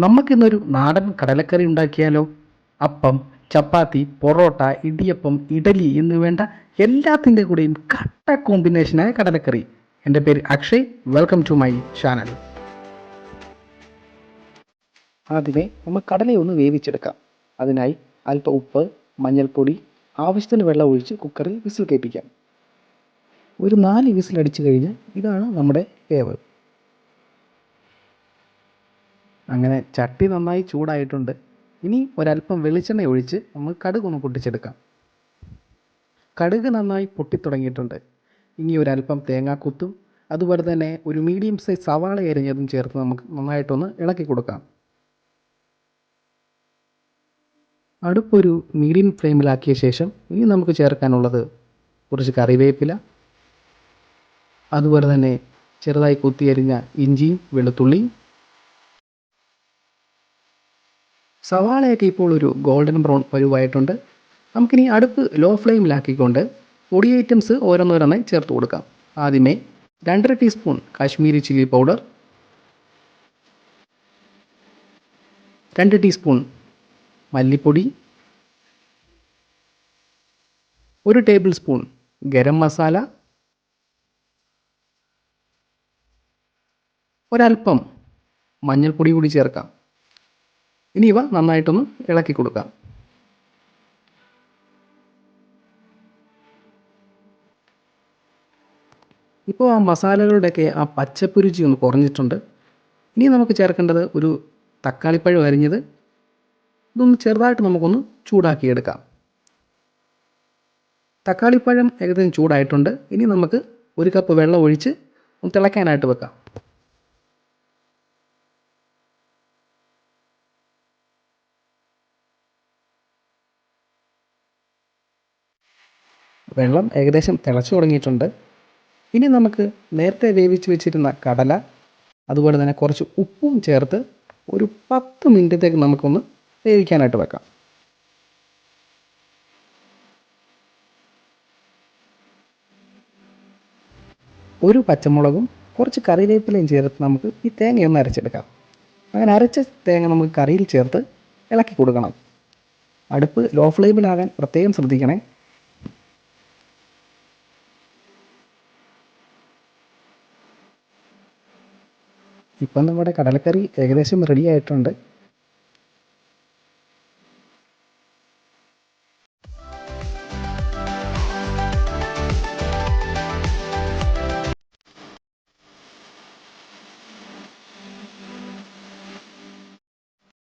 നമുക്കിന്നൊരു നാടൻ കടലക്കറി ഉണ്ടാക്കിയാലോ? അപ്പം, ചപ്പാത്തി, പൊറോട്ട, ഇടിയപ്പം, ഇഡലി എന്ന് വേണ്ട എല്ലാത്തിൻ്റെ കൂടെയും കട്ട കോമ്പിനേഷനായ കടലക്കറി. എൻ്റെ പേര് Akshay. Welcome to my channel. ആദ്യമേ നമുക്ക് കടലയൊന്ന് വേവിച്ചെടുക്കാം. അതിനായി അല്പം ഉപ്പ്, മഞ്ഞൾപ്പൊടി, ആവശ്യത്തിന് വെള്ളം ഒഴിച്ച് കുക്കറിൽ വിസിൽ കേൾപ്പിക്കാം. ഒരു 4 വിസിലടിച്ചു കഴിഞ്ഞ് ഇതാണ് നമ്മുടെ വേവ്. അങ്ങനെ ചട്ടി നന്നായി ചൂടായിട്ടുണ്ട്. ഇനി ഒരല്പം വെളിച്ചെണ്ണ ഒഴിച്ച് നമ്മൾ കടുക് ഒന്ന് പൊട്ടിച്ചെടുക്കാം. കടുക് നന്നായി പൊട്ടിത്തുടങ്ങിയിട്ടുണ്ട്. ഇനി ഒരല്പം തേങ്ങാക്കൊത്തും അതുപോലെ തന്നെ ഒരു മീഡിയം സൈസ് സവാള അരിഞ്ഞതും ചേർത്ത് നമുക്ക് നന്നായിട്ടൊന്ന് ഇളക്കി കൊടുക്കാം. അടുപ്പൊരു മീഡിയം ഫ്ലെയിമിലാക്കിയ ശേഷം ഇനി നമുക്ക് ചേർക്കാനുള്ളത് കുറച്ച് കറിവേപ്പില, അതുപോലെ തന്നെ ചെറുതായി കൊത്തിയരിഞ്ഞ ഇഞ്ചിയും വെളുത്തുള്ളിയും. സവാളയൊക്കെ ഇപ്പോൾ ഒരു ഗോൾഡൻ ബ്രൗൺ പരുവായിട്ടുണ്ട്. നമുക്കിനി അടുപ്പ് ലോ ഫ്ലെയിമിലാക്കിക്കൊണ്ട് പൊടി ഐറ്റംസ് ഓരോന്നോരോന്നായി ചേർത്ത് കൊടുക്കാം. ആദ്യമേ 2.5 teaspoon Kashmiri chilli powder, 2 teaspoon മല്ലിപ്പൊടി, 1 ടേബിൾ സ്പൂൺ ഗരം മസാല, ഒരല്പം മഞ്ഞൾപ്പൊടി കൂടി ചേർക്കാം. ഇനി ഇവ നന്നായിട്ടൊന്ന് ഇളക്കി കൊടുക്കാം. ഇപ്പോൾ ആ മസാലകളുടെയൊക്കെ ആ പച്ചപ്പ് രുചി ഒന്ന് കുറഞ്ഞിട്ടുണ്ട്. ഇനി നമുക്ക് ചേർക്കേണ്ടത് ഒരു തക്കാളിപ്പഴം അരിഞ്ഞത്. ഇതൊന്ന് ചെറുതായിട്ട് നമുക്കൊന്ന് ചൂടാക്കിയെടുക്കാം. തക്കാളിപ്പഴം ഏകദേശം ചൂടായിട്ടുണ്ട്. ഇനി നമുക്ക് 1 കപ്പ് വെള്ളം ഒഴിച്ച് ഒന്ന് തിളയ്ക്കാനായിട്ട് വെക്കാം. വെള്ളം ഏകദേശം തിളച്ചു തുടങ്ങിയിട്ടുണ്ട്. ഇനി നമുക്ക് നേരത്തെ വേവിച്ച് വെച്ചിരുന്ന കടല, അതുപോലെ തന്നെ കുറച്ച് ഉപ്പും ചേർത്ത് ഒരു 10 മിനിറ്റത്തേക്ക് നമുക്കൊന്ന് വേവിക്കാനായിട്ട് വെക്കാം. ഒരു പച്ചമുളകും കുറച്ച് കറിവേപ്പിലയും ചേർത്ത് നമുക്ക് ഈ തേങ്ങയൊന്ന് അരച്ചെടുക്കാം. അങ്ങനെ അരച്ച തേങ്ങ നമുക്ക് കറിയിൽ ചേർത്ത് ഇളക്കി കൊടുക്കണം. അടുപ്പ് ലോ ഫ്ലെയിമിലാകാൻ പ്രത്യേകം ശ്രദ്ധിക്കണേ. ഇപ്പം നമ്മുടെ കടലക്കറി ഏകദേശം റെഡി ആയിട്ടുണ്ട്.